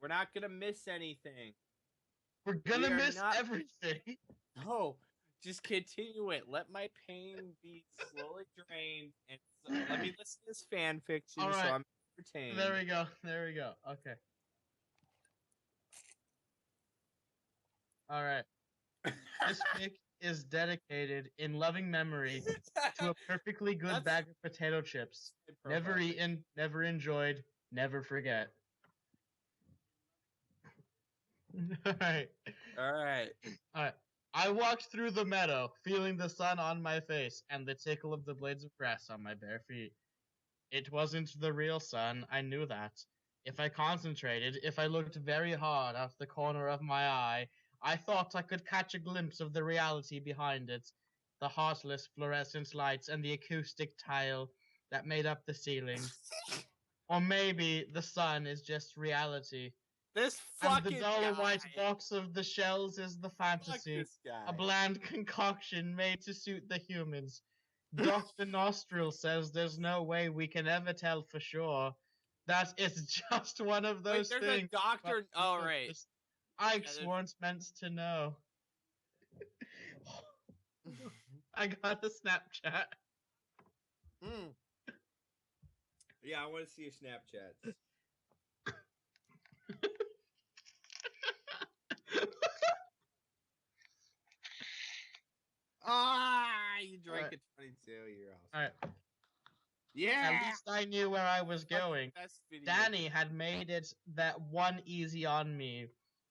We're not gonna miss anything. We're gonna miss everything. No, just continue it. Let my pain be slowly drained, and let me listen to this fan fiction. All right. So I'm entertained. There we go. There we go. Okay. All right. This fic is dedicated in loving memory to a perfectly good bag of potato chips. Never eaten, never enjoyed, never forget. All right. All right. All right. I walked through the meadow, feeling the sun on my face and the tickle of the blades of grass on my bare feet. It wasn't the real sun, I knew that. If I concentrated, if I looked very hard out the corner of my eye, I thought I could catch a glimpse of the reality behind it. The heartless fluorescent lights and the acoustic tile that made up the ceiling. Or maybe the sun is just reality. This And fucking the dull guy. white box of the shells is the fantasy. A bland concoction made to suit the humans. Dr. Nostril says there's no way we can ever tell for sure. That it's just one of those Wait, things. There's a doctor. Oh, right. I weren't meant to know. I got a Snapchat. Yeah, I want to see your Snapchats. You drank a 22. You're awesome. All right. Yeah. At least I knew where I was going. Danny had made it that one easy on me.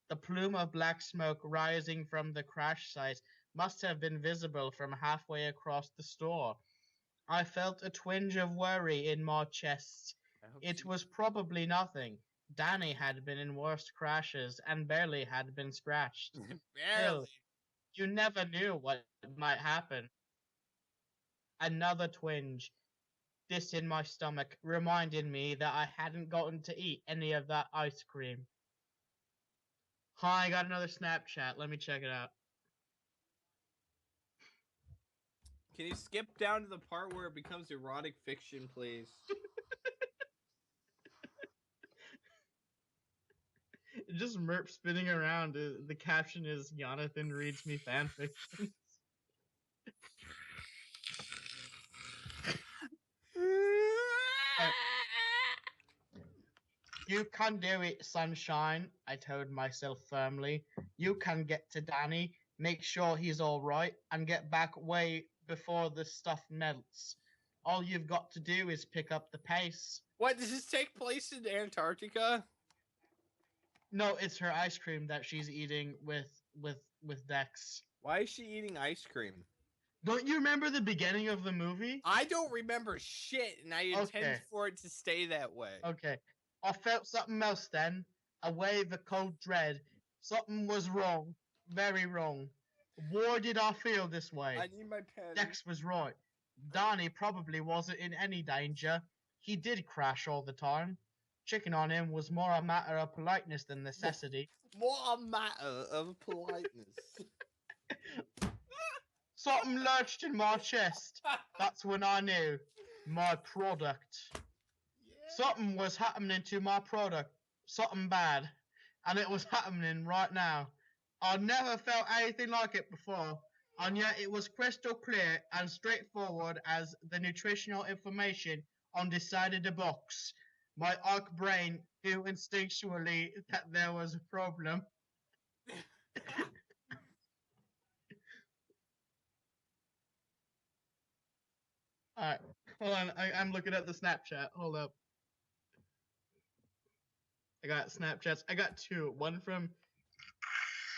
The plume of black smoke rising from the crash site must have been visible from halfway across the store. I felt a twinge of worry in my chest. It was probably nothing. Danny had been in worse crashes and barely had been scratched. Barely. Still, you never knew what might happen. Another twinge. This in my stomach reminded me that I hadn't gotten to eat any of that ice cream. Hi, I got another Snapchat. Let me check it out. Can you skip down to the part where it becomes erotic fiction, please? Just Merp spinning around. The caption is Yonathin reads me fanfiction. You can do it, sunshine, I told myself firmly. You can get to Danny, make sure he's alright, and get back way before the stuff melts. All you've got to do is pick up the pace. What, does this take place in Antarctica? No, it's her ice cream that she's eating with Dex. Why is she eating ice cream? Don't you remember the beginning of the movie? I don't remember shit, and I intend for it to stay that way. Okay. I felt something else then. A wave of cold dread. Something was wrong. Very wrong. Why did I feel this way? I need my pen. Dex was right. Danny probably wasn't in any danger. He did crash all the time. Checking on him was more a matter of politeness than necessity. More a matter of politeness. Something lurched in my chest. That's when I knew. My product. Yeah. Something was happening to my product. Something bad. And it was happening right now. I never felt anything like it before. And yet it was crystal clear and straightforward as the nutritional information on the side of the box. My arc brain knew instinctually that there was a problem. Alright, hold on. I'm looking at the Snapchat. Hold up. I got Snapchats. I got two. One from...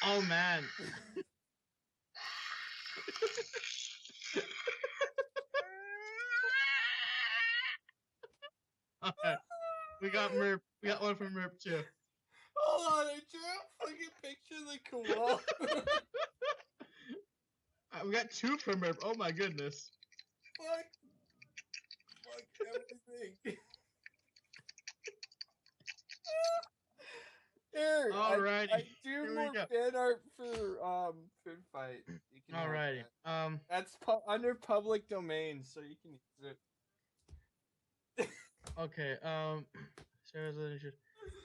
Oh, man. Okay. We got Merp. We got one from Merp, too. Hold on, I drew a fucking picture of the koala. We got two from Merp. Oh, my goodness. Fuck everything. Here, alrighty. I do more fan art for Fin Fight. Alrighty. That's under public domain, so you can use it. Okay.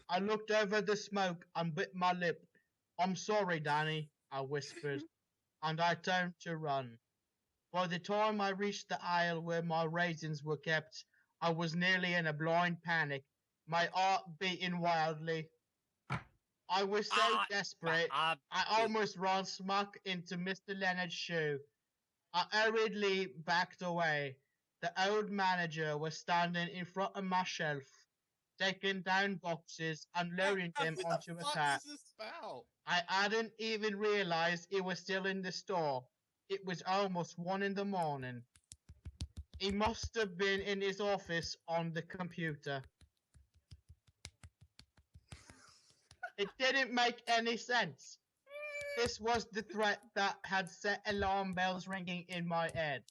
I looked over the smoke and bit my lip. I'm sorry, Danny, I whispered, and I turned to run. By the time I reached the aisle where my raisins were kept, I was nearly in a blind panic, my heart beating wildly. I was so desperate, I almost ran smack into Mr. Leonard's shoe. I hurriedly backed away. The old manager was standing in front of my shelf, taking down boxes and loading them onto a cart. Is this about? I hadn't even realized he was still in the store. It was almost 1 in the morning. He must have been in his office on the computer. It didn't make any sense. This was the threat that had set alarm bells ringing in my head.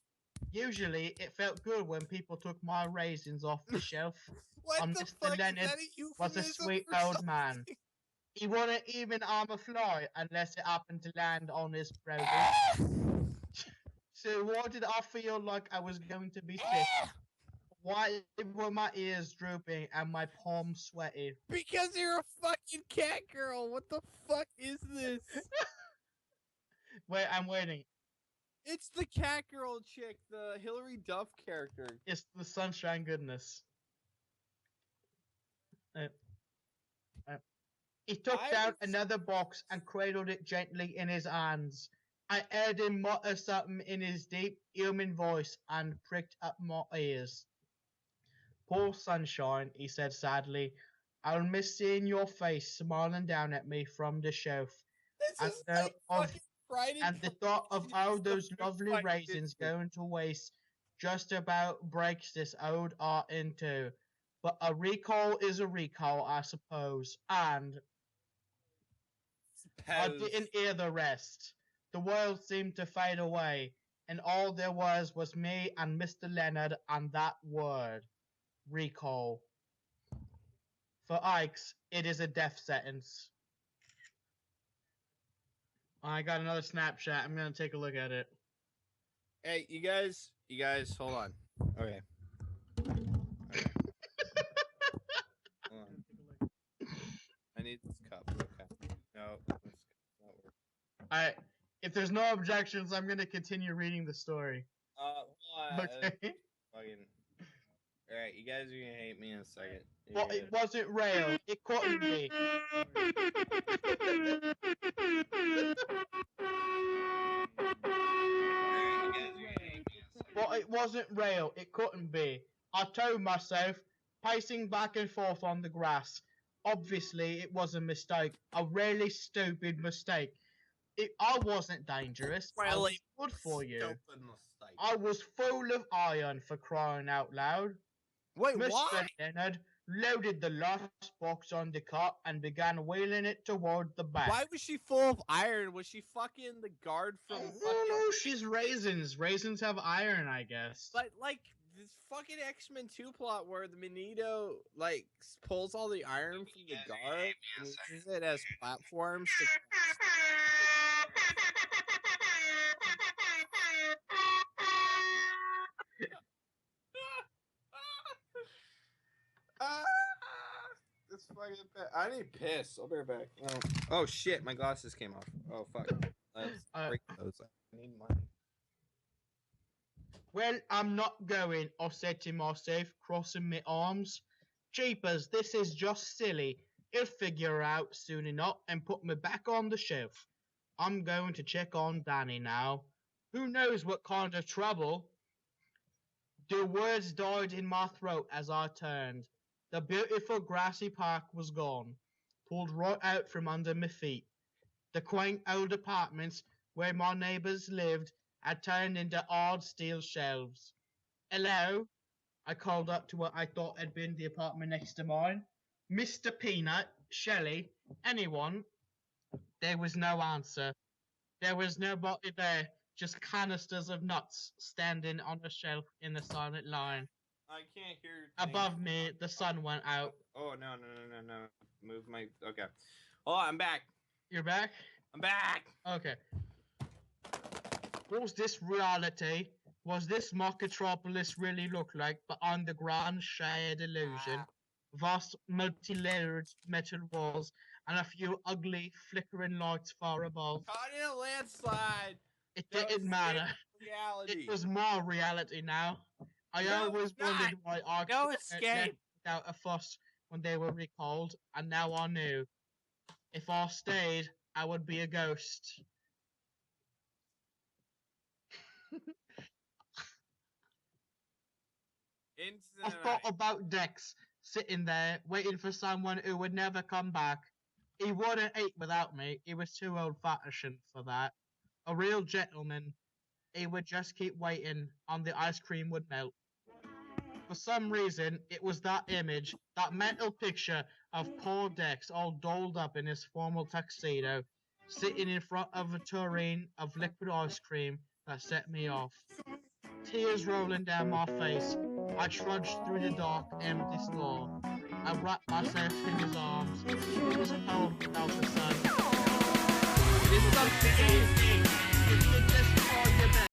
Usually, it felt good when people took my raisins off the shelf. What And the Mr. fuck? Leonard Is that a was a euphemism sweet for old man. something? He wouldn't even harm a fly unless it happened to land on his produce. So why did I feel like I was going to be sick? Why were my ears drooping and my palms sweaty? Because you're a fucking cat girl. What the fuck is this? Wait, I'm waiting. It's the cat girl chick, the Hilary Duff character. It's the sunshine goodness. He took down another box and cradled it gently in his hands. I heard him mutter something in his deep, human voice and pricked up my ears. Poor sunshine, he said sadly. I'll miss seeing your face smiling down at me from the shelf. This is like fucking Friday. And the thought of all those lovely raisins going to waste just about breaks this old art in two. But a recall is a recall, I suppose. And I didn't hear the rest. The world seemed to fade away, and all there was me and Mr. Leonard and that word, recall. For Ikes, it is a death sentence. I got another snapshot. I'm gonna take a look at it. Hey, you guys, hold on. Okay. Hold on. I need this cup. Okay. No, this won't work. Alright. If there's no objections, I'm gonna continue reading the story. Okay. Fucking. Alright, you guys are gonna hate me in a second. Well, it wasn't real. It couldn't be. Well, it wasn't real. It couldn't be. I told myself, pacing back and forth on the grass. Obviously, it was a mistake. A really stupid mistake. I wasn't dangerous. I was good for you. I was full of iron, for crying out loud. Wait, Mr. why? Leonard loaded the last box on the cart and began wheeling it toward the back. Why was she full of iron? Was she fucking the guard from No, she's raisins. Raisins have iron, I guess. But, like, this fucking X-Men 2 plot where the Magneto, like, pulls all the iron from the guard and uses it as platforms to... This fucking I need piss. I'll be right back. Oh shit, my glasses came off. Oh fuck. Let's break those. I need money. Well, I'm not going, I said to myself, crossing my arms. Jeepers, this is just silly. He'll figure out soon enough and put me back on the shelf. I'm going to check on Danny now. Who knows what kind of trouble? The words died in my throat as I turned. The beautiful grassy park was gone, pulled right out from under my feet. The quaint old apartments where my neighbors lived had turned into odd steel shelves. Hello? I called up to what I thought had been the apartment next to mine. Mr. Peanut, Shelley, anyone? There was no answer. There was nobody there, just canisters of nuts standing on a shelf in a silent line. I can't hear. Above me, the sun went out. Oh, no. Move my... Okay. Oh, I'm back. You're back? I'm back! Okay. Was this reality? Was this Mockatropolis really look like, but on the grand shared illusion? vast multi-layered metal walls, and a few ugly flickering lights far above. Caught in a landslide. It No, didn't matter. Reality. It was more reality now. I No, always it's not. wondered why Arcs No were escape. without a fuss when they were recalled, and now I knew. If I stayed, I would be a ghost. I thought about Dex sitting there waiting for someone who would never come back. He wouldn't eat without me. He was too old-fashioned for that. A real gentleman. He would just keep waiting, and the ice cream would melt. For some reason, it was that image, that mental picture of poor Dex all dolled up in his formal tuxedo, sitting in front of a tureen of liquid ice cream that set me off. Tears rolling down my face, I trudged through the dark, empty store. I wrapped myself in his arms. It was cold without the sun. It is something.